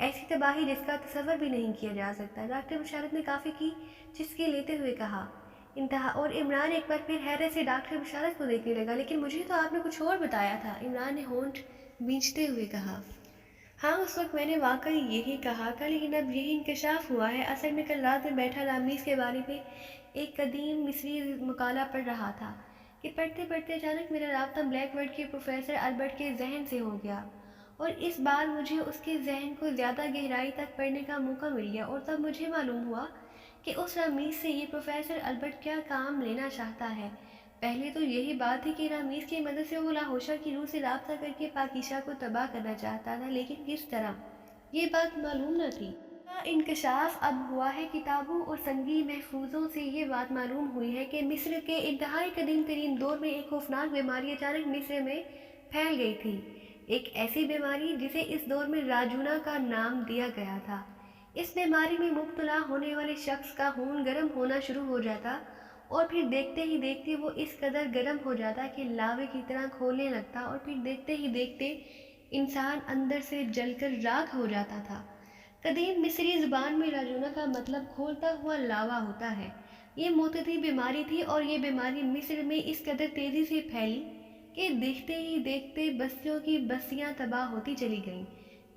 ایسی تباہی جس کا تصور بھی نہیں کیا جا سکتا۔ ڈاکٹر بشارت نے کافی کی چسکی لیتے ہوئے کہا۔ انتہا اور عمران ایک بار پھر حیرت سے ڈاکٹر بشارت کو دیکھنے لگا۔ لیکن مجھے تو آپ نے کچھ اور بتایا تھا، عمران نے ہونٹ بھینچتے ہوئے کہا۔ ہاں، اس وقت میں نے واقعی یہی کہا تھا، لیکن اب یہی انکشاف ہوا ہے۔ اصل میں کل رات میں بیٹھا رامز کے بارے میں ایک قدیم مصری مقالہ پڑھ رہا تھا کہ پڑھتے پڑھتے اچانک میرا رابطہ بلیک ورڈ کے پروفیسر البرٹ کے ذہن سے ہو گیا، اور اس بار مجھے اس کے ذہن کو زیادہ گہرائی تک پڑھنے کا موقع مل گیا، اور تب مجھے معلوم ہوا کہ اس رامز سے یہ پروفیسر البرٹ کیا کام لینا چاہتا ہے۔ پہلے تو یہی بات تھی کہ رامز کی مدد سے وہ لاہوشہ کی روح سے رابطہ کر کے پاکیزہ کو تباہ کرنا چاہتا تھا، لیکن کس طرح، یہ بات معلوم نہ تھی۔ کا انکشاف اب ہوا ہے۔ کتابوں اور سنگی محفوظوں سے یہ بات معلوم ہوئی ہے کہ مصر کے انتہائی قدیم ترین دور میں ایک خوفناک بیماری اچانک مصر میں پھیل گئی تھی، ایک ایسی بیماری جسے اس دور میں راجونا کا نام دیا گیا تھا۔ اس بیماری میں مبتلا ہونے والے شخص کا خون گرم ہونا شروع ہو جاتا، اور پھر دیکھتے ہی دیکھتے وہ اس قدر گرم ہو جاتا کہ لاوے کی طرح کھولنے لگتا، اور پھر دیکھتے ہی دیکھتے انسان اندر سے جل کر راکھ ہو جاتا تھا۔ قدیم مصری زبان میں راجونا کا مطلب کھولتا ہوا لاوا ہوتا ہے۔ یہ معتدی بیماری تھی، اور یہ بیماری مصر میں اس قدر تیزی سے پھیلی کہ دیکھتے ہی دیکھتے بستیوں کی بستیاں تباہ ہوتی چلی گئیں۔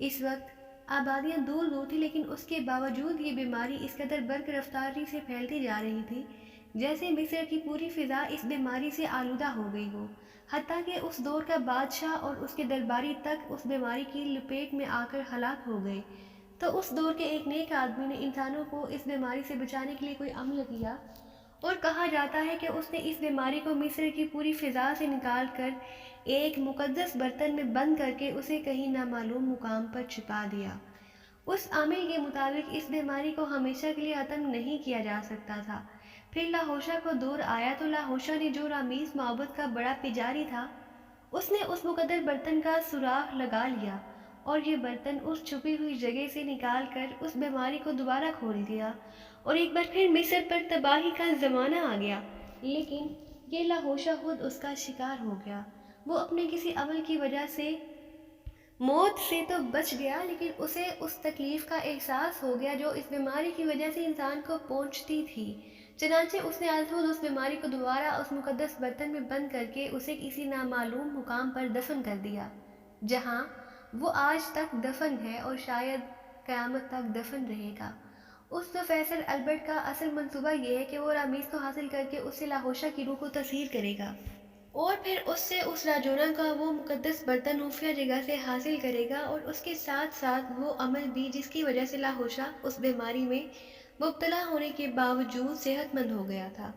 اس وقت آبادیاں دور دور تھیں، لیکن اس کے باوجود یہ بیماری اس قدر برق رفتاری سے پھیلتی جا رہی تھی جیسے مصر کی پوری فضا اس بیماری سے آلودہ ہو گئی ہو، حتیٰ کہ اس دور کا بادشاہ اور اس کے درباری تک اس بیماری کی لپیٹ میں آ کر ہلاک ہو گئے۔ تو اس دور کے ایک نیک آدمی نے انسانوں کو اس بیماری سے بچانے کے لیے کوئی عمل کیا، اور کہا جاتا ہے کہ اس نے اس بیماری کو مصر کی پوری فضا سے نکال کر ایک مقدس برتن میں بند کر کے اسے کہیں نامعلوم مقام پر چھپا دیا۔ اس عامل کے مطابق اس بیماری کو ہمیشہ کے لیے ختم نہیں کیا جا سکتا تھا۔ پھر لاہوشہ کو دور آیا تو لاہوشہ نے، جو رامز معبد کا بڑا پجاری تھا، اس نے اس مقدس برتن کا سوراخ لگا لیا، اور یہ برتن اس چھپی ہوئی جگہ سے نکال کر اس بیماری کو دوبارہ کھول دیا، اور ایک بار پھر مصر پر تباہی کا زمانہ آ گیا۔ لیکن یہ لاہوشہ خود اس کا شکار ہو گیا۔ وہ اپنے کسی عمل کی وجہ سے موت سے تو بچ گیا، لیکن اسے اس تکلیف کا احساس ہو گیا جو اس بیماری کی وجہ سے انسان کو پہنچتی تھی۔ چنانچہ اس نے ازخود اس بیماری کو دوبارہ اس مقدس برتن میں بند کر کے اسے کسی نامعلوم مقام پر دفن کر دیا، جہاں وہ آج تک دفن ہے اور شاید قیامت تک دفن رہے گا۔ اس پروفیسر البرٹ کا اصل منصوبہ یہ ہے کہ وہ رامز کو حاصل کر کے اس سے لاہوشہ کی روح کو تسخیر کرے گا، اور پھر اس سے اس راجونا کا وہ مقدس برتن خفیہ جگہ سے حاصل کرے گا، اور اس کے ساتھ ساتھ وہ عمل بھی جس کی وجہ سے لاہوشہ اس بیماری میں مبتلا ہونے کے باوجود صحت مند ہو گیا تھا۔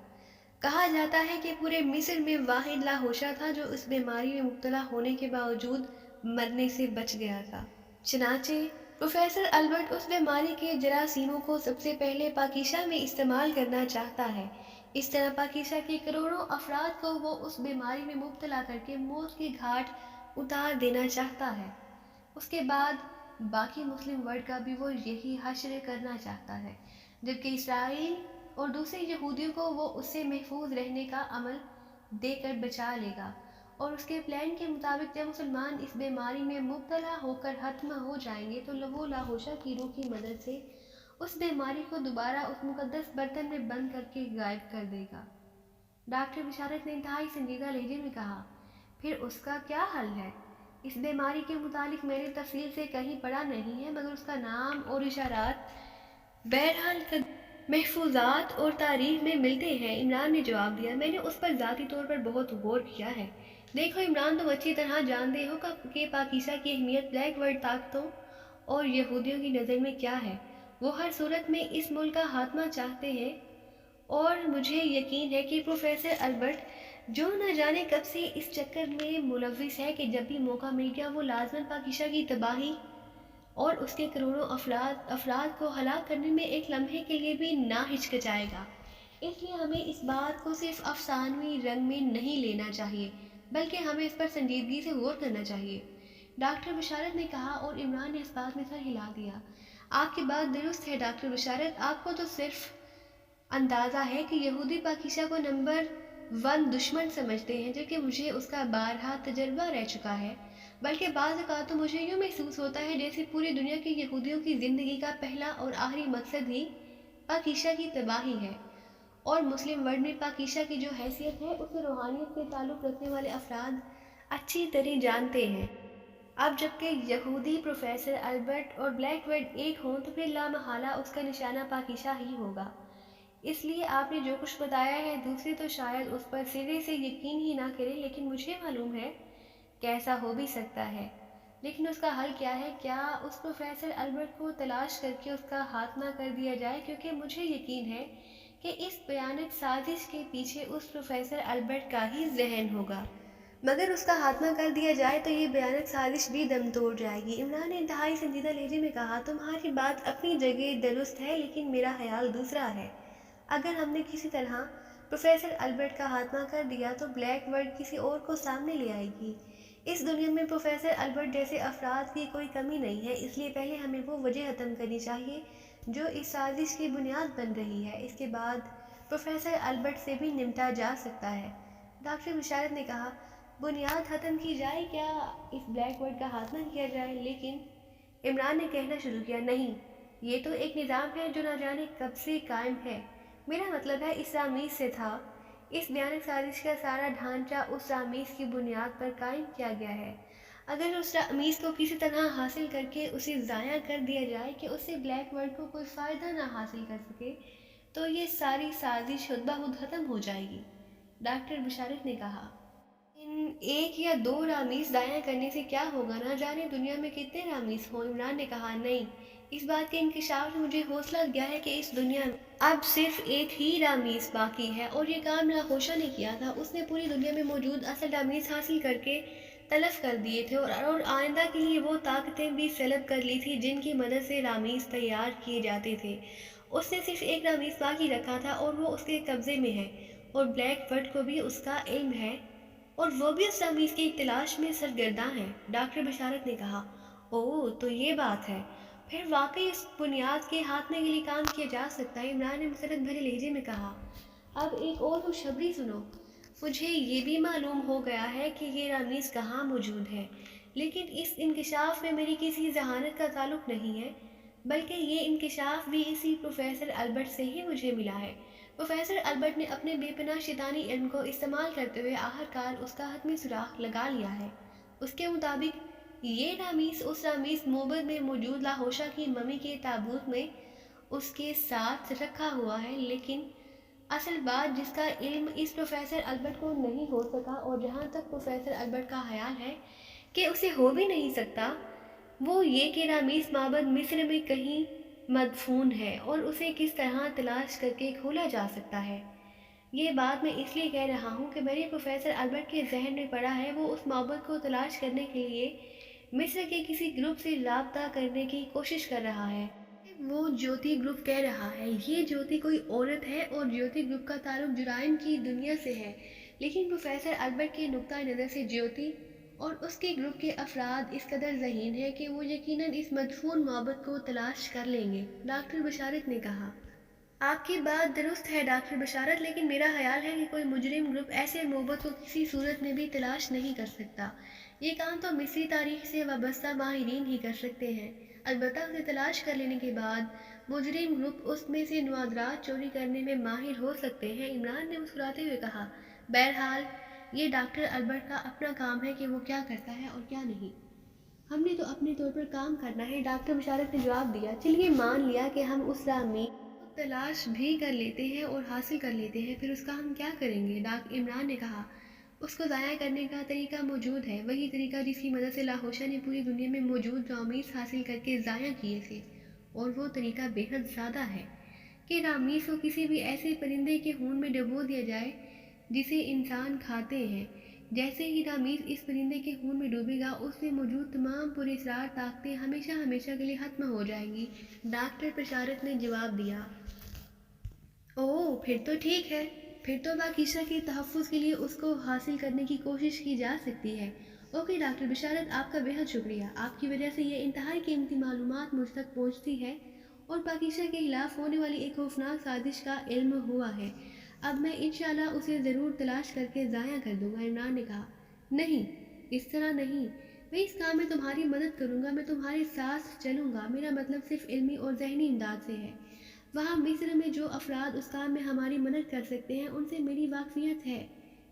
کہا جاتا ہے کہ پورے مصر میں واحد لاہوشہ تھا جو اس بیماری میں مبتلا ہونے کے باوجود مرنے سے بچ گیا تھا۔ چنانچہ پروفیسر البرٹ اس بیماری کے جراثیموں کو سب سے پہلے پاکیزہ میں استعمال کرنا چاہتا ہے۔ اس طرح پاکیزہ کے کروڑوں افراد کو وہ اس بیماری میں مبتلا کر کے موت کے گھاٹ اتار دینا چاہتا ہے۔ اس کے بعد باقی مسلم ورلڈ کا بھی وہ یہی حشر کرنا چاہتا ہے، جبکہ اسرائیل اور دوسرے یہودیوں کو وہ اس سے محفوظ رہنے کا عمل دے کر بچا لے گا، اور اس کے پلان کے مطابق جب مسلمان اس بیماری میں مبتلا ہو کر ختم ہو جائیں گے تو وہ لاہوشہ کی روح کی مدد سے اس بیماری کو دوبارہ اس مقدس برتن میں بند کر کے غائب کر دے گا۔ ڈاکٹر بشارت نے انتہائی سنجیدہ لہجے میں کہا۔ پھر اس کا کیا حل ہے؟ اس بیماری کے متعلق میں نے تفصیل سے کہیں پڑھا نہیں ہے، مگر اس کا نام اور اشارات بہرحال محفوظات اور تاریخ میں ملتے ہیں۔ عمران نے جواب دیا۔ میں نے اس پر ذاتی طور پر بہت غور کیا ہے۔ دیکھو عمران، تم اچھی طرح جانتے ہو کہ پاکیزہ کی اہمیت بلیک ورلڈ طاقتوں اور یہودیوں کی نظر میں کیا ہے۔ وہ ہر صورت میں اس ملک کا خاتمہ چاہتے ہیں، اور مجھے یقین ہے کہ پروفیسر البرٹ، جو نہ جانے کب سے اس چکر میں ملوث ہے، کہ جب بھی موقع مل گیا وہ لازماً پاکیزہ کی تباہی اور اس کے کروڑوں افراد کو ہلاک کرنے میں ایک لمحے کے لیے بھی نہ ہچکچائے گا۔ اس لیے ہمیں اس بات کو صرف افسانوی رنگ میں نہیں لینا چاہیے، بلکہ ہمیں اس پر سنجیدگی سے غور کرنا چاہیے، ڈاکٹر بشارت نے کہا، اور عمران نے اس بات میں سر ہلا دیا۔ آپ کی بات درست ہے ڈاکٹر بشارت، آپ کو تو صرف اندازہ ہے کہ یہودی پاکیزہ کو نمبر 1 دشمن سمجھتے ہیں، جبکہ مجھے اس کا بارہا تجربہ رہ چکا ہے۔ بلکہ بعض اوقات تو مجھے یوں محسوس ہوتا ہے جیسے پوری دنیا کے یہودیوں کی زندگی کا پہلا اور آخری مقصد ہی پاکیزہ کی تباہی ہے، اور مسلم ورلڈ میں پاکیزہ کی جو حیثیت ہے اسے روحانیت سے تعلق رکھنے والے افراد اچھی طرح جانتے ہیں۔ اب جبکہ یہودی پروفیسر البرٹ اور بلیک ورڈ ایک ہوں تو پھر لامحالہ اس کا نشانہ پاکیزہ ہی ہوگا۔ اس لیے آپ نے جو کچھ بتایا ہے دوسرے تو شاید اس پر سرے سے یقین ہی نہ کرے، لیکن مجھے معلوم ہے کہ ایسا ہو بھی سکتا ہے۔ لیکن اس کا حل کیا ہے؟ کیا اس پروفیسر البرٹ کو تلاش کر کے اس کا خاتمہ کر دیا جائے؟ کیونکہ مجھے یقین ہے کہ اس بھیانک سازش کے پیچھے اس پروفیسر البرٹ کا ہی ذہن ہوگا۔ مگر اس کا خاتمہ کر دیا جائے تو یہ بھیانک سازش بھی دم توڑ جائے گی۔ عمران نے انتہائی سنجیدہ لہجے میں کہا، تمہاری بات اپنی جگہ درست ہے لیکن میرا خیال دوسرا ہے۔ اگر ہم نے کسی طرح پروفیسر البرٹ کا خاتمہ کر دیا تو بلیک ورڈ کسی اور کو سامنے لے آئے گی۔ اس دنیا میں پروفیسر البرٹ جیسے افراد کی کوئی کمی نہیں ہے، اس لیے پہلے ہمیں وہ وجہ ختم کرنی چاہیے جو اس سازش کی بنیاد بن رہی ہے، اس کے بعد پروفیسر البرٹ سے بھی نمٹا جا سکتا ہے۔ ڈاکٹر بشارت نے کہا، بنیاد ختم کی جائے، کیا اس بلیک ورڈ کا خاتمہ کیا جائے؟ لیکن عمران نے کہنا شروع کیا، نہیں، یہ تو ایک نظام ہے جو نہ جانے کب سے قائم ہے۔ میرا مطلب ہے اس رامز سے تھا۔ اس بھیانک سازش کا سارا ڈھانچہ اس رامز کی بنیاد پر قائم کیا گیا ہے۔ اگر اس رامز کو کسی طرح حاصل کر کے اسے ضائع کر دیا جائے کہ اس سے بلیک ورڈ کو کوئی فائدہ نہ حاصل کر سکے تو یہ ساری سازش خود بخود ختم ہو جائے گی۔ ڈاکٹر بشارت نے کہا، ان ایک یا دو رامز ضائع کرنے سے کیا ہوگا؟ نہ جانے دنیا میں کتنے رامز ہوں۔ عمران نے کہا، نہیں، اس بات کے انکشاف سے مجھے حوصلہ دیا ہے کہ اس دنیا میں اب صرف ایک ہی رامز باقی ہے، اور یہ کام لاہوشہ نے کیا تھا۔ اس نے پوری دنیا میں موجود اصل رامز حاصل کر کے تلف کر دیے تھے، اور آئندہ کے لیے وہ طاقتیں بھی سلب کر لی تھی جن کی مدد سے رامز تیار کیے جاتے تھے۔ اس نے صرف ایک رامز باقی رکھا تھا اور وہ اس کے قبضے میں ہے، اور بلیک ورڈ کو بھی اس کا علم ہے اور وہ بھی اس رامز کی تلاش میں سرگرداں ہے۔ ڈاکٹر بشارت نے کہا، اوہ، تو یہ بات ہے، پھر واقعی اس بنیاد کے خاتمے کے لیے کام کیا جا سکتا ہے۔ عمران نے مسرت بھرے لہجے میں کہا، اب ایک اور خوشخبری سنو، مجھے یہ بھی معلوم ہو گیا ہے کہ یہ رامز کہاں موجود ہے، لیکن اس انکشاف میں میری کسی ذہانت کا تعلق نہیں ہے، بلکہ یہ انکشاف بھی اسی پروفیسر البرٹ سے ہی مجھے ملا ہے۔ پروفیسر البرٹ نے اپنے بے پناہ شیطانی علم کو استعمال کرتے ہوئے آخرکار اس کا حتمی سراغ لگا لیا ہے۔ اس کے مطابق یہ رامز اس رامز معبد میں موجود لاہوشہ کی ممی کے تابوت میں اس کے ساتھ رکھا ہوا ہے، لیکن اصل بات جس کا علم اس پروفیسر البرٹ کو نہیں ہو سکا، اور جہاں تک پروفیسر البرٹ کا خیال ہے کہ اسے ہو بھی نہیں سکتا، وہ یہ کہ رامز معبد مصر میں کہیں مدفون ہے اور اسے کس طرح تلاش کر کے کھولا جا سکتا ہے۔ یہ بات میں اس لیے کہہ رہا ہوں کہ میرے پروفیسر البرٹ کے ذہن میں پڑا ہے، وہ اس معبد کو تلاش کرنے کے لیے مصر کے کسی گروپ سے رابطہ کرنے کی کوشش کر رہا ہے۔ وہ جیوتی گروپ کہہ رہا ہے، یہ جیوتی کوئی عورت ہے اور جیوتی گروپ کا تعلق جرائم کی دنیا سے ہے، لیکن پروفیسر البرٹ کے نقطہ نظر سے جیوتی اور اس کے گروپ کے افراد اس قدر ذہین ہیں کہ وہ یقیناً اس مدفون معبد کو تلاش کر لیں گے۔ ڈاکٹر بشارت نے کہا، آپ کی بات درست ہے ڈاکٹر بشارت، لیکن میرا خیال ہے کہ کوئی مجرم گروپ ایسے معبد کو کسی صورت میں بھی تلاش نہیں کر سکتا۔ یہ کام تو مصری تاریخ سے وابستہ ماہرین ہی کر سکتے ہیں۔ البتہ اسے تلاش کر لینے کے بعد مجرم گروپ اس میں سے نوادرات چوری کرنے میں ماہر ہو سکتے ہیں۔ عمران نے مسکراتے ہوئے کہا، بہرحال یہ ڈاکٹر البرٹ کا اپنا کام ہے کہ وہ کیا کرتا ہے اور کیا نہیں، ہم نے تو اپنے طور پر کام کرنا ہے۔ ڈاکٹر بشارت نے جواب دیا، چلیے مان لیا کہ ہم اس رامی کو تلاش بھی کر لیتے ہیں اور حاصل کر لیتے ہیں، پھر اس کا ہم کیا کریں گے؟ عمران نے کہا، اس کو ضائع کرنے کا طریقہ موجود ہے، وہی طریقہ جس کی مدد سے لاہوشہ نے پوری دنیا میں موجود رامز حاصل کر کے ضائع کیے تھے، اور وہ طریقہ بے حد سادہ ہے کہ رامز کو کسی بھی ایسے پرندے کے خون میں ڈبو دیا جائے جسے انسان کھاتے ہیں۔ جیسے ہی رامز اس پرندے کے خون میں ڈوبے گا، اس میں موجود تمام پراسرار طاقتیں ہمیشہ ہمیشہ کے لیے ختم ہو جائیں گی۔ ڈاکٹر بشارت نے جواب دیا، اوہ، پھر تو ٹھیک ہے، پھر تو پاکیزہ کے تحفظ کے لیے اس کو حاصل کرنے کی کوشش کی جا سکتی ہے۔ اوکے ڈاکٹر بشارت، آپ کا بہت شکریہ، آپ کی وجہ سے یہ انتہائی قیمتی معلومات مجھ تک پہنچتی ہے اور پاکیزہ کے خلاف ہونے والی ایک خوفناک سازش کا علم ہوا ہے۔ اب میں انشاءاللہ اسے ضرور تلاش کر کے ضائع کر دوں گا۔ عمران نے کہا، نہیں، اس طرح نہیں، میں اس کام میں تمہاری مدد کروں گا، میں تمہارے ساتھ چلوں گا، میرا مطلب صرف علمی اور ذہنی امداد سے ہے۔ وہاں مصر میں جو افراد اس کام میں ہماری مدد کر سکتے ہیں ان سے میری واقفیت ہے۔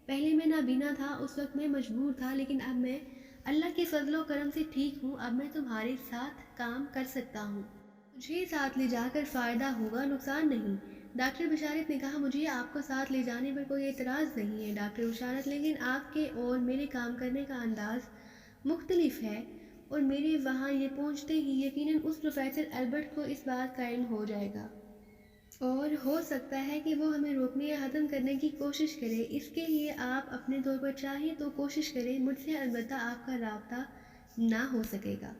پہلے میں نابینا تھا، اس وقت میں مجبور تھا، لیکن اب میں اللہ کے فضل و کرم سے ٹھیک ہوں، اب میں تمہارے ساتھ کام کر سکتا ہوں۔ مجھے ساتھ لے جا کر فائدہ ہوگا، نقصان نہیں۔ ڈاکٹر بشارت نے کہا، مجھے آپ کو ساتھ لے جانے پر کوئی اعتراض نہیں ہے ڈاکٹر بشارت، لیکن آپ کے اور میرے کام کرنے کا انداز مختلف ہے، اور میرے وہاں یہ پہنچتے ہی یقیناً اس پروفیسر البرٹ کو اس بات کا علم ہو جائے گا، اور ہو سکتا ہے کہ وہ ہمیں روکنے یا ختم کرنے کی کوشش کرے۔ اس کے لیے آپ اپنے طور پر چاہیں تو کوشش کریں، مجھ سے البتہ آپ کا رابطہ نہ ہو سکے گا۔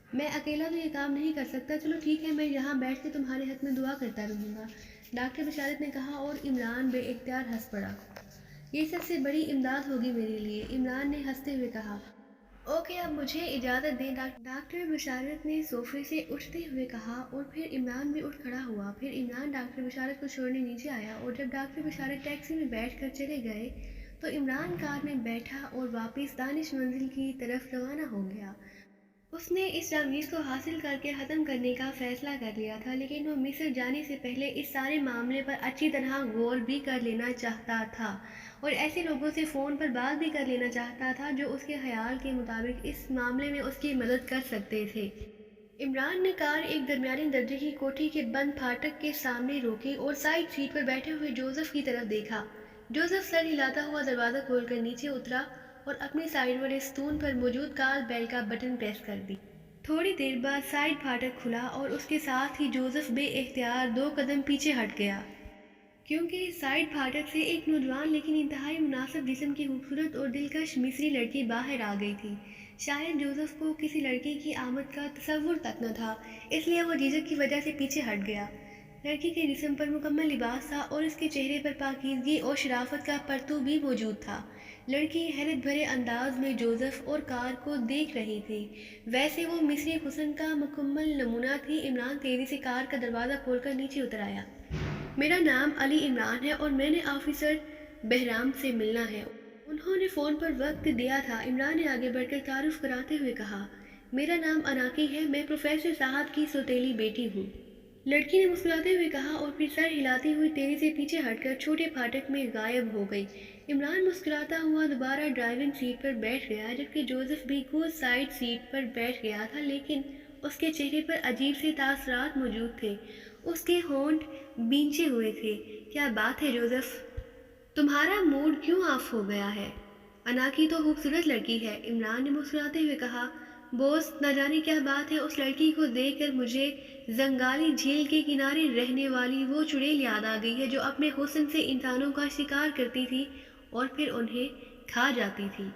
میں اکیلا تو یہ کام نہیں کر سکتا۔ چلو ٹھیک ہے، میں یہاں بیٹھ کے تمہارے حق میں دعا کرتا رہوں گا، ڈاکٹر بشارت نے کہا، اور عمران بے اختیار ہنس پڑا۔ یہ سب سے بڑی امداد ہوگی میرے لیے، عمران نے ہنستے ہوئے کہا۔ اوکے، اب مجھے اجازت دیں، ڈاکٹر بشارت نے صوفے سے اٹھتے ہوئے کہا، اور پھر عمران بھی اٹھ کھڑا ہوا۔ پھر عمران ڈاکٹر بشارت کو چھوڑنے نیچے آیا، اور جب ڈاکٹر بشارت ٹیکسی میں بیٹھ کر چلے گئے تو عمران کار میں بیٹھا اور واپس دانش منزل کی طرف روانہ ہو گیا۔ اس نے اس تجویز کو حاصل کر کے ختم کرنے کا فیصلہ کر لیا تھا، لیکن وہ مصر جانے سے پہلے اس سارے معاملے پر اچھی طرح غور بھی کر لینا چاہتا تھا، اور ایسے لوگوں سے فون پر بات بھی کر لینا چاہتا تھا جو اس کے خیال کے مطابق اس معاملے میں اس کی مدد کر سکتے تھے۔ عمران نے کار ایک درمیانے درجے کی کوٹھی کے بند پھاٹک کے سامنے روکی اور سائیڈ سیٹ پر بیٹھے ہوئے جوزف کی طرف دیکھا۔ جوزف سر ہلاتا ہوا دروازہ کھول کر نیچے اترا اور اپنی سائیڈ والے ستون پر موجود کار بیل کا بٹن پریس کر دی۔ تھوڑی دیر بعد سائیڈ پھاٹک کھلا اور اس کے ساتھ ہی جوزف بے اختیار 2 قدم پیچھے ہٹ گیا، کیونکہ سائیڈ پھاٹک سے ایک نوجوان لیکن انتہائی مناسب جسم کی خوبصورت اور دلکش مصری لڑکی باہر آ گئی تھی۔ شاید جوزف کو کسی لڑکی کی آمد کا تصور تک نہ تھا، اس لیے وہ جھجک کی وجہ سے پیچھے ہٹ گیا۔ لڑکی کے جسم پر مکمل لباس تھا اور اس کے چہرے پر پاکیزگی اور شرافت کا پرتو بھی موجود تھا۔ لڑکی حیرت بھرے انداز میں جوزف اور کار کو دیکھ رہی تھی، ویسے وہ مصری حسن کا مکمل نمونہ تھی۔ عمران تیزی سے کار کا دروازہ کھول کر نیچے اتر آیا۔ میرا نام علی عمران ہے اور میں نے آفیسر بہرام سے ملنا ہے، انہوں نے فون پر وقت دیا تھا۔ عمران نے آگے بڑھ کر تعارف کراتے ہوئے کہا، میرا نام اناکی ہے، میں پروفیسر صاحب کی سوتیلی بیٹی ہوں۔ لڑکی نے مسکراتے ہوئے کہا اور پھر سر ہلاتی ہوئی تیزی سے پیچھے ہٹ کر چھوٹے پھاٹک میں غائب ہو گئی۔ عمران مسکراتا ہوا دوبارہ ڈرائیونگ سیٹ پر بیٹھ گیا، جبکہ جوزف بھی خود سائیڈ سیٹ پر بیٹھ گیا تھا، لیکن اس کے چہرے پر عجیب سے تاثرات موجود تھے، اس کے ہونٹ بھینچے ہوئے تھے۔ کیا بات ہے جوزف؟ تمہارا موڈ کیوں آف ہو گیا ہے؟ اناکی تو خوبصورت لڑکی ہے، عمران نے مسکراتے ہوئے کہا۔ بوس، نہ جانے کیا بات ہے، اس لڑکی کو دیکھ کر مجھے زنگالی جھیل کے کنارے رہنے والی وہ چڑیل یاد آ گئی ہے جو اپنے حسن سے انسانوں کا شکار کرتی تھی اور پھر انہیں کھا جاتی تھی۔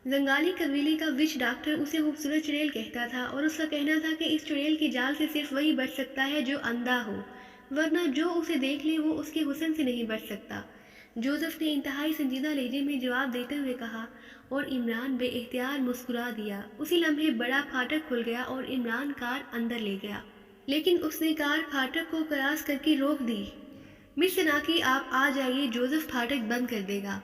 زنگالی قبیلے کا وچ ڈاکٹر اسے خوبصورت چڑیل کہتا تھا، اور اس کا کہنا تھا کہ اس چڑیل کے جال سے صرف وہی بچ سکتا ہے جو اندھا ہو، ورنہ جو اسے دیکھ لے وہ اس کے حسن سے نہیں بچ سکتا۔ جوزف نے انتہائی سنجیدہ لہجے میں جواب دیتے ہوئے کہا، اور عمران بے اختیار مسکرا دیا۔ اسی لمحے بڑا پھاٹک کھل گیا اور عمران کار اندر لے گیا، لیکن اس نے کار پھاٹک کو کراس کر کے روک دی۔ مس اناکی، آپ آ جائیے، جوزف پھاٹک بند کر دے گا۔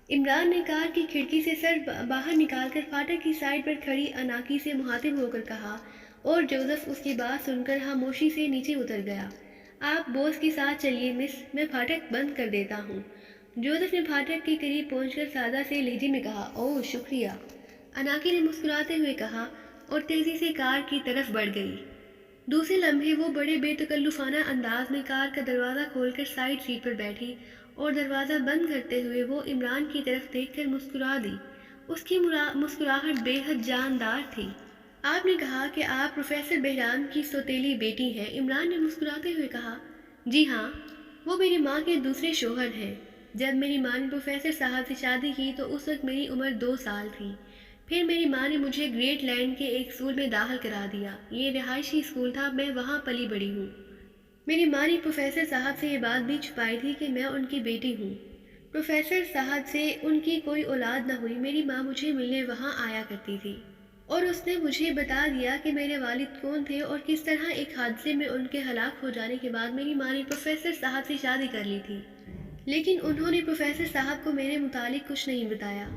عمران نے کار کی کھڑکی سے سر باہر نکال کر پھاٹک کی سائیڈ پر کھڑی اناکی سے مخاطب ہو کر کہا، اور جوزف اس کی بات سن کر خاموشی سے نیچے اتر گیا۔ آپ بوس کے ساتھ چلیے مس، میں پھاٹک بند کر دیتا ہوں۔ جوزف نے پھاٹک کے قریب پہنچ کر سادہ سے لہجے میں کہا، اوہ شکریہ، اناکی نے مسکراتے ہوئے کہا اور تیزی سے کار کی طرف بڑھ گئی۔ دوسرے لمحے وہ بڑے بے تکلفانہ انداز میں کار کا دروازہ کھول کر سائیڈ سیٹ پر بیٹھی، اور دروازہ بند کرتے ہوئے وہ عمران کی طرف دیکھ کر مسکرا دی۔ اس کی مسکراہٹ بے حد جاندار تھی۔ آپ نے کہا کہ آپ پروفیسر بہرام کی سوتیلی بیٹی ہیں؟ عمران نے مسکراتے ہوئے کہا، جی ہاں، وہ میری ماں کے دوسرے شوہر ہیں۔ جب میری ماں نے پروفیسر صاحب سے شادی کی تو اس وقت میری عمر 2 سال تھی۔ پھر میری ماں نے مجھے گریٹ لینڈ کے ایک اسکول میں داخل کرا دیا، یہ رہائشی اسکول تھا، میں وہاں پلی بڑھی ہوں۔ میری ماں نے پروفیسر صاحب سے یہ بات بھی چھپائی تھی کہ میں ان کی بیٹی ہوں۔ پروفیسر صاحب سے ان کی کوئی اولاد نہ ہوئی۔ میری ماں مجھے ملنے وہاں آیا کرتی تھی، اور اس نے مجھے بتا دیا کہ میرے والد کون تھے اور کس طرح ایک حادثے میں ان کے ہلاک ہو جانے کے بعد میری ماں نے پروفیسر صاحب سے شادی کر لی تھی، لیکن انہوں نے پروفیسر صاحب کو میرے متعلق کچھ نہیں بتایا۔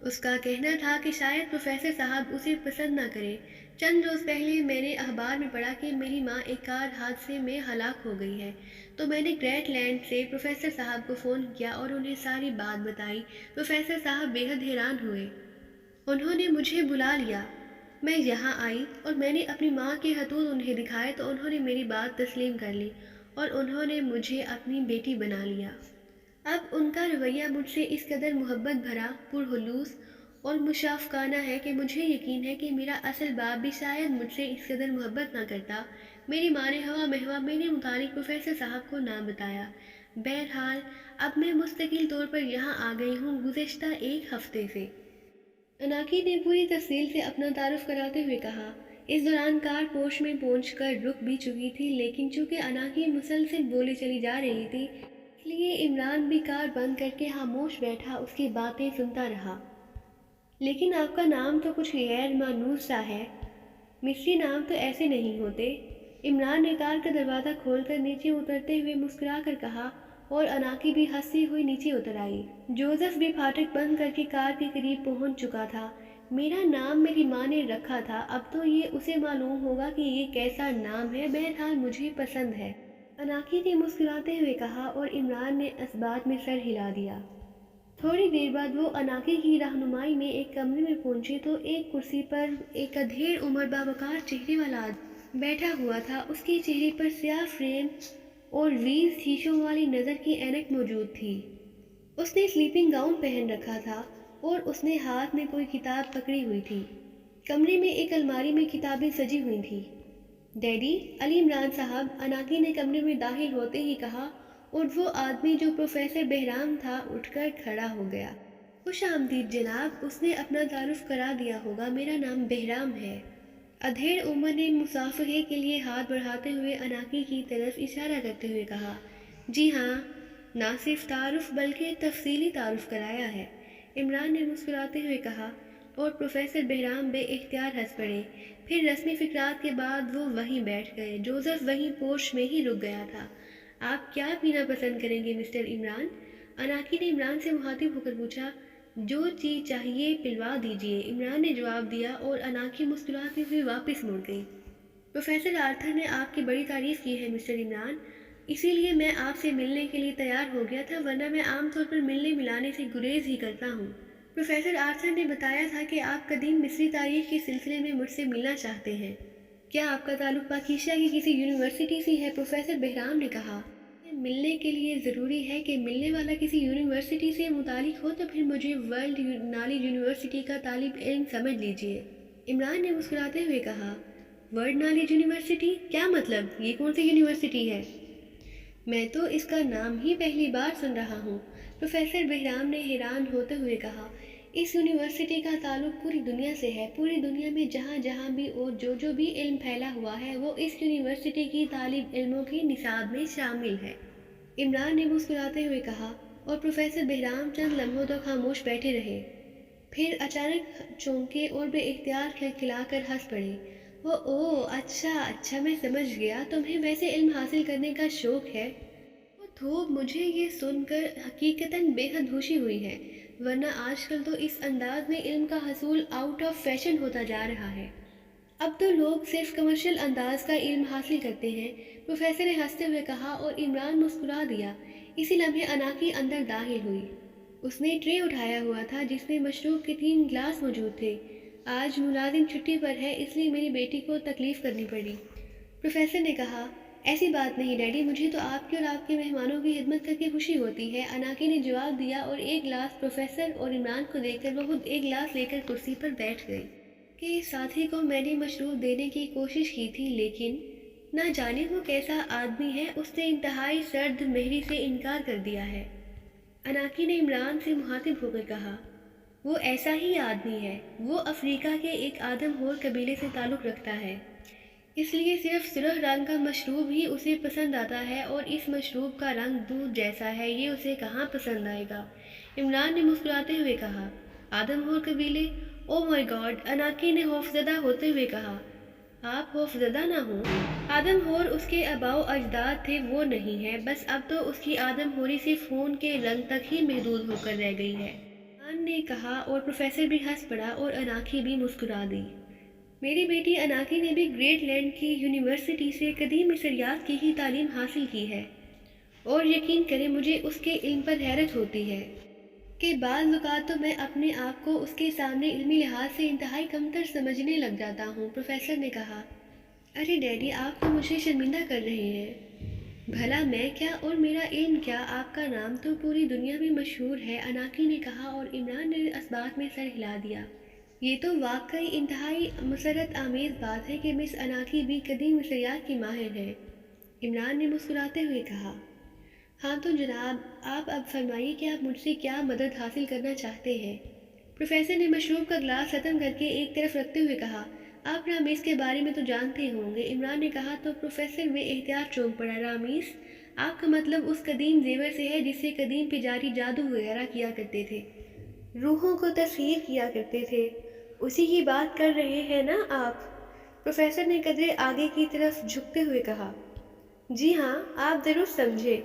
اس کا کہنا تھا کہ شاید پروفیسر صاحب اسے پسند نہ کرے۔ چند روز پہلے میں نے اخبار میں پڑھا کہ میری ماں ایک کار حادثے میں ہلاک ہو گئی ہے، تو میں نے گریٹ لینڈ سے پروفیسر صاحب کو فون کیا اور انہیں ساری بات بتائی۔ پروفیسر صاحب بے حد حیران ہوئے۔ انہوں نے مجھے بلا لیا۔ میں یہاں آئی اور میں نے اپنی ماں کے خطوط انہیں دکھائے تو انہوں نے میری بات تسلیم کر لی اور انہوں نے مجھے اپنی بیٹی بنا لیا۔ اب ان کا رویہ مجھ سے اس قدر محبت بھرا، پرخلوص اور مشفقانہ ہے کہ مجھے یقین ہے کہ میرا اصل باپ بھی شاید مجھ سے اس قدر محبت نہ کرتا۔ میری ماں نے ہوا مہوا میرے متعلق پروفیسر صاحب کو نہ بتایا۔ بہرحال اب میں مستقل طور پر یہاں آ گئی ہوں گزشتہ ایک ہفتے سے۔ اناکی نے پوری تفصیل سے اپنا تعارف کراتے ہوئے کہا۔ اس دوران کار پوش میں پہنچ کر رک بھی چکی تھی، لیکن چونکہ اناکی مسلسل بولے چلی جا رہی تھی اس لیے عمران بھی کار بند کر کے خاموش بیٹھا اس کی باتیں سنتا رہا۔ لیکن آپ کا نام تو کچھ غیر مانوس سا ہے، مصری نام تو ایسے نہیں ہوتے۔ عمران نے کار کا دروازہ کھول کر نیچے اترتے ہوئے مسکرا کر کہا اور اناکی بھی ہنستی ہوئی نیچے اتر آئی۔ جوزف بھی پھاٹک بند کر کے کار کے قریب پہنچ چکا تھا۔ میرا نام میری ماں نے رکھا تھا، اب تو یہ اسے معلوم ہوگا کہ یہ کیسا نام ہے، بہرحال مجھے پسند ہے، اناکی نے مسکراتے ہوئے کہا اور عمران نے اس بات میں سر ہلا دیا۔ تھوڑی دیر بعد وہ اناکی کی رہنمائی میں ایک کمرے میں پہنچے تو ایک کرسی پر ایک ادھیڑ عمر باوقار چہرے والا آدمی بیٹھا ہوا تھا۔ اس کے چہرے پر سیاہ فریم اور ریز شیشوں والی نظر کی اینک موجود تھی۔ اس نے سلیپنگ گاؤن پہن رکھا تھا اور اس نے ہاتھ میں کوئی کتاب پکڑی ہوئی تھی۔ کمرے میں ایک الماری میں کتابیں سجی ہوئی تھیں۔ ڈیڈی، علی عمران صاحب، اناکی نے کمرے میں داخل ہوتے ہی کہا اور وہ آدمی جو پروفیسر بہرام تھا اٹھ کر کھڑا ہو گیا۔ خوش آمدید جناب، اس نے اپنا تعارف کرا دیا ہوگا، میرا نام بہرام ہے۔ ادھیڑ عمر نے مصافحے کے لیے ہاتھ بڑھاتے ہوئے اناکی کی طرف اشارہ کرتے ہوئے کہا۔ جی ہاں، نہ صرف تعارف بلکہ تفصیلی تعارف کرایا ہے، عمران نے مسکراتے ہوئے کہا اور پروفیسر بہرام بے اختیار ہنس پڑے۔ پھر رسمی فقرات کے بعد وہ وہیں بیٹھ گئے۔ جوزف وہیں پوش میں ہی رک گیا تھا۔ آپ کیا پینا پسند کریں گے مسٹر عمران؟ اناکی نے عمران سے مخاطب ہو کر پوچھا۔ جو چیز چاہیے پلوا دیجیے، عمران نے جواب دیا اور اناکی مسکراتی ہوئی واپس مڑ گئی۔ پروفیسر آرتھر نے آپ کی بڑی تعریف کی ہے مسٹر عمران، اسی لیے میں آپ سے ملنے کے لیے تیار ہو گیا تھا، ورنہ میں عام طور پر ملنے ملانے سے گریز ہی کرتا ہوں۔ پروفیسر آرتھر نے بتایا تھا کہ آپ قدیم مصری تاریخ کے سلسلے میں مجھ سے ملنا چاہتے ہیں۔ کیا آپ کا تعلق پاکیزہ کی کسی یونیورسٹی سے ہے؟ پروفیسر بہرام نے کہا۔ ملنے کے لیے ضروری ہے کہ ملنے والا کسی یونیورسٹی سے متعلق ہو، تو پھر مجھے ورلڈ نالج یونیورسٹی کا طالب علم سمجھ لیجیے، عمران نے مسکراتے ہوئے کہا۔ World knowledge university? کیا مطلب؟ یہ کون سی یونیورسٹی ہے؟ میں تو اس کا نام ہی پہلی بار سن رہا ہوں، پروفیسر بہرام نے حیران ہوتے ہوئے کہا۔ اس یونیورسٹی کا تعلق پوری دنیا سے ہے، پوری دنیا میں جہاں جہاں بھی اور جو بھی علم پھیلا ہوا ہے وہ اس یونیورسٹی کی طالب علموں کے نصاب میں شامل ہے، عمران نے مسکراتے ہوئے کہا اور پروفیسر بہرام چند لمحوں تک خاموش بیٹھے رہے، پھر اچانک چونکے اور بے اختیار کھلکھلا کر ہنس پڑے۔ اچھا میں سمجھ گیا، تمہیں ویسے علم حاصل کرنے کا شوق ہے۔ تو مجھے یہ سن کر حقیقتاً بے حد خوشی ہوئی ہے، ورنہ آج کل تو اس انداز میں علم کا حصول آؤٹ آف فیشن ہوتا جا رہا ہے۔ اب تو لوگ صرف کمرشل انداز کا علم حاصل کرتے ہیں، پروفیسر نے ہنستے ہوئے کہا اور عمران مسکرا دیا۔ اسی لمحے اناکی اندر داخل ہوئی۔ اس نے ٹرے اٹھایا ہوا تھا جس میں مشروب کے 3 گلاس موجود تھے۔ آج ملازم چھٹی پر ہے، اس لیے میری بیٹی کو تکلیف کرنی پڑی، پروفیسر نے کہا۔ ایسی بات نہیں ڈیڈی، مجھے تو آپ کی اور آپ کے مہمانوں کی خدمت کر کے خوشی ہوتی ہے، اناکی نے جواب دیا اور ایک گلاس پروفیسر اور عمران کو دے کر وہ خود ایک گلاس لے کر کرسی پر بیٹھ گئی۔ کہ ساتھی کو میں نے مشروب دینے کی کوشش کی تھی، لیکن نہ جانے وہ کیسا آدمی ہے، اس نے انتہائی سرد مہری سے انکار کر دیا ہے، اناکی نے عمران سے مخاطب ہو کر کہا۔ وہ ایسا ہی آدمی ہے، وہ افریقہ کے ایک آدم خور قبیلے سے تعلق رکھتا ہے، اس لیے صرف سرخ رنگ کا مشروب ہی اسے پسند آتا ہے، اور اس مشروب کا رنگ دودھ جیسا ہے، یہ اسے کہاں پسند آئے گا، عمران نے مسکراتے ہوئے کہا۔ آدم خور قبیلے؟ او مائی گاڈ، اناکی نے خوفزدہ ہوتے ہوئے کہا۔ آپ خوفزدہ نہ ہوں، آدم خور اس کے آباء و اجداد تھے، وہ نہیں ہے، بس اب تو اس کی آدم خوری صرف خون کے رنگ تک ہی محدود ہو کر رہ گئی ہے۔ عمران نے کہا اور پروفیسر بھی ہنس پڑا اور اناکھی بھی مسکرا دی۔ میری بیٹی اناکی نے بھی گریٹ لینڈ کی یونیورسٹی سے قدیم مصریات کی ہی تعلیم حاصل کی ہے، اور یقین کریں مجھے اس کے علم پر حیرت ہوتی ہے کہ بعض اوقات تو میں اپنے آپ کو اس کے سامنے علمی لحاظ سے انتہائی کمتر سمجھنے لگ جاتا ہوں۔ پروفیسر نے کہا، ارے ڈیڈی، آپ تو مجھے شرمندہ کر رہے ہیں۔ بھلا میں کیا اور میرا علم کیا، آپ کا نام تو پوری دنیا میں مشہور ہے، اناکی نے کہا، اور عمران نے اس بات میں سر ہلا دیا۔ یہ تو واقعی انتہائی مسرت آمیز بات ہے کہ مس اناکی بھی قدیم مصریات کی ماہر ہے۔ عمران نے مسکراتے ہوئے کہا، ہاں تو جناب، آپ اب فرمائیے کہ آپ مجھ سے کیا مدد حاصل کرنا چاہتے ہیں۔ پروفیسر نے مشروب کا گلاس ختم کر کے ایک طرف رکھتے ہوئے کہا، آپ رامیس کے بارے میں تو جانتے ہوں گے۔ عمران نے کہا تو پروفیسر بے احتیاط چونک پڑا۔ رامیس، آپ کا مطلب اس قدیم زیور سے ہے جس سے قدیم پجاری جادو وغیرہ کیا کرتے تھے، روحوں کو تصویر کیا کرتے تھے، اسی کی بات کر رہے ہیں نا آپ؟ پروفیسر نے قدرے آگے کی طرف جھکتے ہوئے کہا، جی ہاں، آپ درست سمجھے۔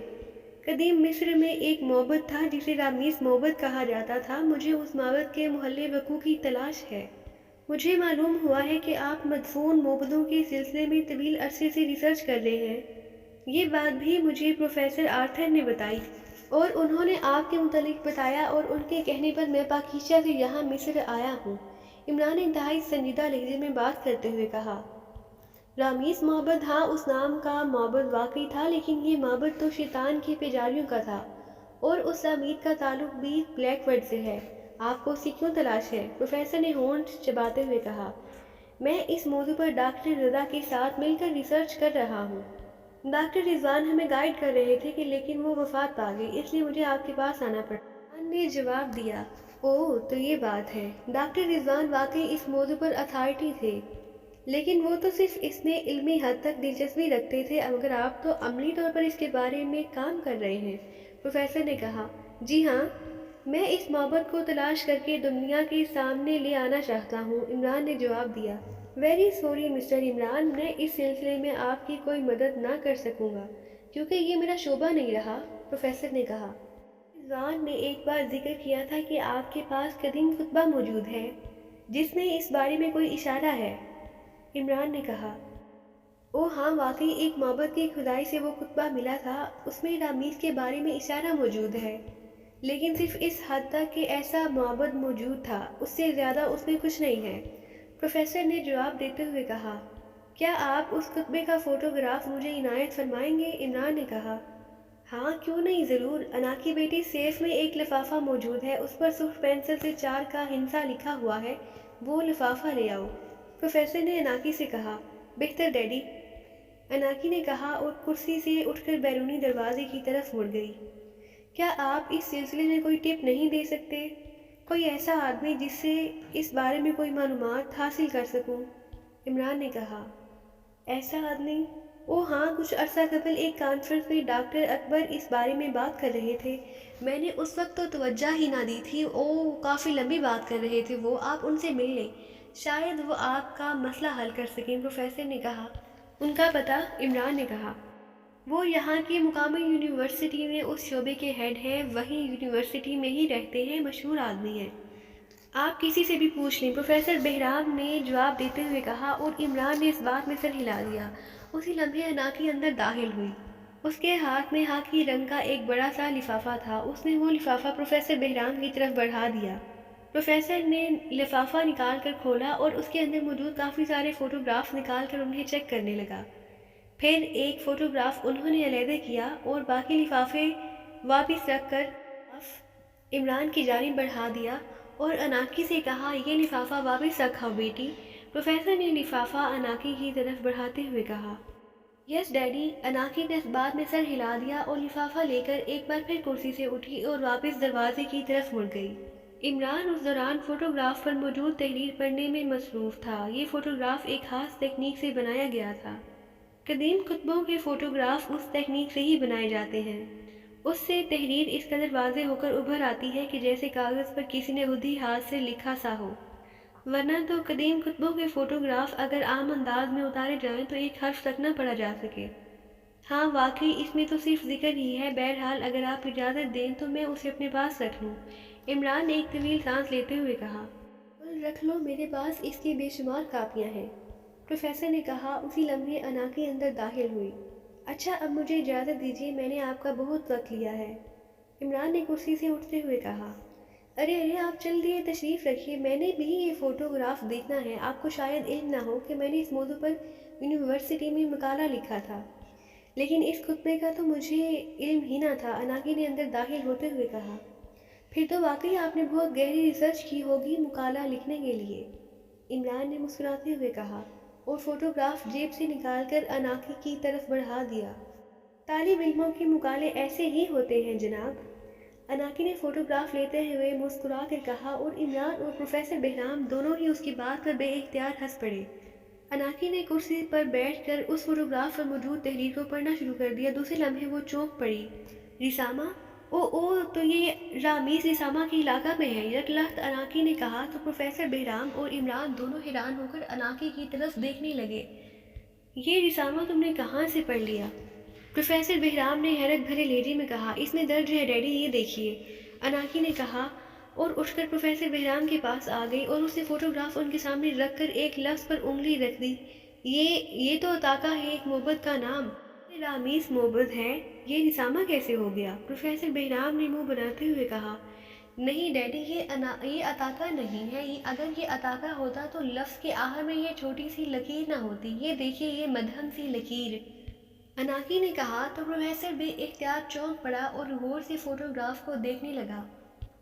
قدیم مصر میں ایک معبد تھا جسے رامیس معبد کہا جاتا تھا۔ مجھے اس معبد کے محل وقوع کی تلاش ہے۔ مجھے معلوم ہوا ہے کہ آپ مدفون معبدوں کے سلسلے میں طویل عرصے سے ریسرچ کر رہے ہیں۔ یہ بات بھی مجھے پروفیسر آرتھر نے بتائی، اور انہوں نے آپ کے متعلق بتایا، اور ان کے کہنے پر میں پاکیزہ سے یہاں مصر آیا ہوں۔ عمران نے انتہائی سنجیدہ لہجے میں بات کرتے ہوئے کہا، رامیس معبد، ہاں اس نام کا معبد واقعی تھا، لیکن یہ معبد تو شیطان کے پجاریوں کا تھا، اور اس تعمیر کا تعلق بھی بلیک ورڈ سے ہے۔ آپ کو اس کی کیوں تلاش ہے؟ پروفیسر نے ہونٹ چباتے ہوئے کہا، میں اس موضوع پر ڈاکٹر رضا کے ساتھ مل کر ریسرچ کر رہا ہوں۔ ڈاکٹر رضوان ہمیں گائیڈ کر رہے تھے کہ لیکن وہ وفات پا گئی، اس لیے مجھے آپ کے پاس آنا پڑا۔ رضوان نے جواب دیا، اوہ تو یہ بات ہے۔ ڈاکٹر رضوان واقعی اس موضوع پر اتھارٹی تھے، لیکن وہ تو صرف اس میں علمی حد تک دلچسپی رکھتے تھے، مگر آپ تو عملی طور پر اس کے بارے میں کام کر رہے ہیں۔ پروفیسر نے کہا، جی ہاں، میں اس معبد کو تلاش کر کے دنیا کے سامنے لے آنا چاہتا ہوں۔ عمران نے جواب دیا، ویری سوری مسٹر عمران، میں اس سلسلے میں آپ کی کوئی مدد نہ کر سکوں گا کیونکہ یہ میرا شعبہ نہیں رہا۔ پروفیسر نے کہا، رضوان نے ایک بار ذکر کیا تھا کہ آپ کے پاس قدیم خطبہ موجود ہے جس میں اس بارے میں کوئی اشارہ ہے۔ عمران نے کہا، او ہاں، واقعی ایک معبد کی کھدائی سے وہ خطبہ ملا تھا، اس میں رامیس کے بارے میں اشارہ موجود ہے، لیکن صرف اس حد تک کہ ایسا معبد موجود تھا، اس سے زیادہ اس میں کچھ نہیں ہے۔ پروفیسر نے جواب دیتے ہوئے کہا، کیا آپ اس خطبے کا فوٹوگراف مجھے عنایت فرمائیں گے؟ عمران نے کہا، ہاں کیوں نہیں، ضرور۔ اناکی بیٹی، سیف میں ایک لفافہ موجود ہے، اس پر سرخ پینسل سے 4 کا ہندسہ لکھا ہوا ہے، وہ لفافہ لے آؤ۔ پروفیسر نے اناکی سے کہا، بہتر ڈیڈی۔ اناکی نے کہا اور کرسی سے اٹھ کر بیرونی دروازے کی طرف مڑ گئی۔ کیا آپ اس سلسلے میں کوئی ٹپ نہیں دے سکتے؟ کوئی ایسا آدمی جس سے اس بارے میں کوئی معلومات حاصل کر سکوں؟ عمران نے کہا، ایسا آدمی؟ او ہاں، کچھ عرصہ قبل ایک کانفرنس میں ڈاکٹر اکبر اس بارے میں بات کر رہے تھے، میں نے اس وقت تو توجہ ہی نہ دی تھی۔ کافی لمبی بات کر رہے تھے وہ، آپ ان سے مل لیں، شاید وہ آپ کا مسئلہ حل کر سکیں۔ پروفیسر نے کہا، ان کا پتہ؟ عمران نے کہا، وہ یہاں کی مقامی یونیورسٹی میں اس شعبے کے ہیڈ ہیں، وہیں یونیورسٹی میں ہی رہتے ہیں، مشہور آدمی ہیں، آپ کسی سے بھی پوچھ لیں۔ پروفیسر بہرام نے جواب دیتے ہوئے کہا، اور عمران نے اس بات میں سر ہلا دیا۔ اسی لمحے اناکی اندر داخل ہوئی، اس کے ہاتھ میں خاکی رنگ کا ایک بڑا سا لفافہ تھا۔ اس نے وہ لفافہ پروفیسر بہرام کی طرف بڑھا دیا۔ پروفیسر نے لفافہ نکال کر کھولا اور اس کے اندر موجود کافی سارے فوٹوگرافز نکال کر انہیں چیک کرنے لگا۔ پھر ایک فوٹوگراف انہوں نے علیحدہ کیا اور باقی لفافے واپس رکھ کر عمران کی جانب بڑھا دیا اور اناکی سے کہا، یہ لفافہ واپس رکھاؤ بیٹی۔ پروفیسر نے لفافہ اناکی کی طرف بڑھاتے ہوئے کہا، یس ڈیڈی۔ اناکی نے اس بات میں سر ہلا دیا اور لفافہ لے کر ایک بار پھر کرسی سے اٹھی اور واپس دروازے کی طرف مڑ گئی۔ عمران اس دوران فوٹوگراف پر موجود تحریر پڑھنے میں مصروف تھا۔ یہ فوٹوگراف ایک خاص تکنیک سے بنایا گیا تھا۔ قدیم خطبوں کے فوٹوگراف اس تکنیک سے ہی بنائے جاتے ہیں۔ اس سے تحریر اس قدر واضح ہو کر ابھر آتی ہے کہ جیسے کاغذ پر کسی نے خود ہی ہاتھ سے لکھا سا ہو، ورنہ تو قدیم خطبوں کے فوٹوگراف اگر عام انداز میں اتارے جائیں تو ایک حرف تک نہ پڑھا جا سکے۔ ہاں واقعی اس میں تو صرف ذکر ہی ہے، بہرحال اگر آپ اجازت دیں تو میں اسے اپنے پاس رکھ لوں۔ عمران نے ایک طویل سانس لیتے ہوئے کہا۔ رکھ لو، میرے پاس اس کی بے شمار کاپیاں ہیں، پروفیسر نے کہا اسی لمحے انا کے اندر داخل ہوئی۔ اچھا اب مجھے اجازت دیجیے، میں نے آپ کا بہت وقت لیا ہے، عمران نے کرسی سے اٹھتے ہوئے کہا۔ ارے آپ چل دیے، تشریف رکھیے، میں نے بھی یہ فوٹوگراف دیکھنا ہے۔ آپ کو شاید علم نہ ہو کہ میں نے اس موضوع پر یونیورسٹی میں مقالہ لکھا تھا، لیکن اس خطبے کا تو مجھے علم ہی نہ تھا، اناکی نے اندر داخل ہوتے ہوئے کہا۔ پھر تو واقعی آپ نے بہت گہری ریسرچ کی ہوگی مقالہ لکھنے کے لیے، عمران نے مسکراتے ہوئے کہا اور فوٹوگراف جیب سے نکال کر اناکی کی طرف بڑھا دیا۔ طالب علموں کے مقالے ایسے ہی ہوتے ہیں جناب، اناکی نے فوٹوگراف لیتے ہوئے مسکرا کر کہا اور عمران اور پروفیسر بہرام دونوں ہی اس کی بات پر بے اختیار ہنس پڑے۔ اناکی نے کرسی پر بیٹھ کر اس فوٹوگراف پر موجود تحریر کو پڑھنا شروع کر دیا۔ دوسرے لمحے وہ چونک پڑی۔ رسامہ؟ او تو یہ رامیز رسامہ کے علاقہ میں ہے، یک لخت اناکی نے کہا تو پروفیسر بہرام اور عمران دونوں حیران ہو کر اناکی کی طرف دیکھنے لگے۔ یہ رسامہ تم نے کہاں سے پڑھ لیا؟ پروفیسر بہرام نے حیرت بھرے لہجے میں کہا۔ اس میں درج ہے ڈیڈی، یہ دیکھیے، اناکی نے کہا اور اٹھ کر پروفیسر بہرام کے پاس آ گئی اور اس نے فوٹوگراف ان کے سامنے رکھ کر ایک لفظ پر انگلی رکھ دی۔ یہ تو عطاقہ ہے، ایک معبد کا نام۔ یہ رامیز معبد ہے، یہ رسامہ کیسے ہو گیا؟ پروفیسر بہرام نے منہ بناتے ہوئے کہا۔ نہیں ڈیڈی، یہ عطاقہ نہیں ہے، اگر یہ عطاقہ ہوتا تو لفظ کے آخر میں یہ چھوٹی سی لکیر نہ ہوتی، یہ دیکھیے یہ مدھم سی لکیر، اناکی نے کہا تو پروفیسر بے اختیار چونک پڑا اور غور سے فوٹوگراف کو دیکھنے لگا۔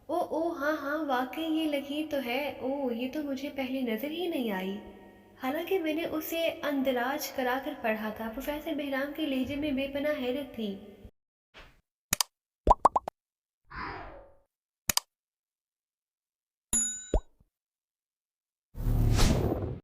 او ہاں واقعی یہ لکیر تو ہے، یہ تو مجھے پہلے نظر ہی نہیں آئی، حالانکہ میں نے اسے اندراج کرا کر پڑھا تھا۔ پروفیسر بہرام کے لہجے میں بے پناہ حیرت تھی۔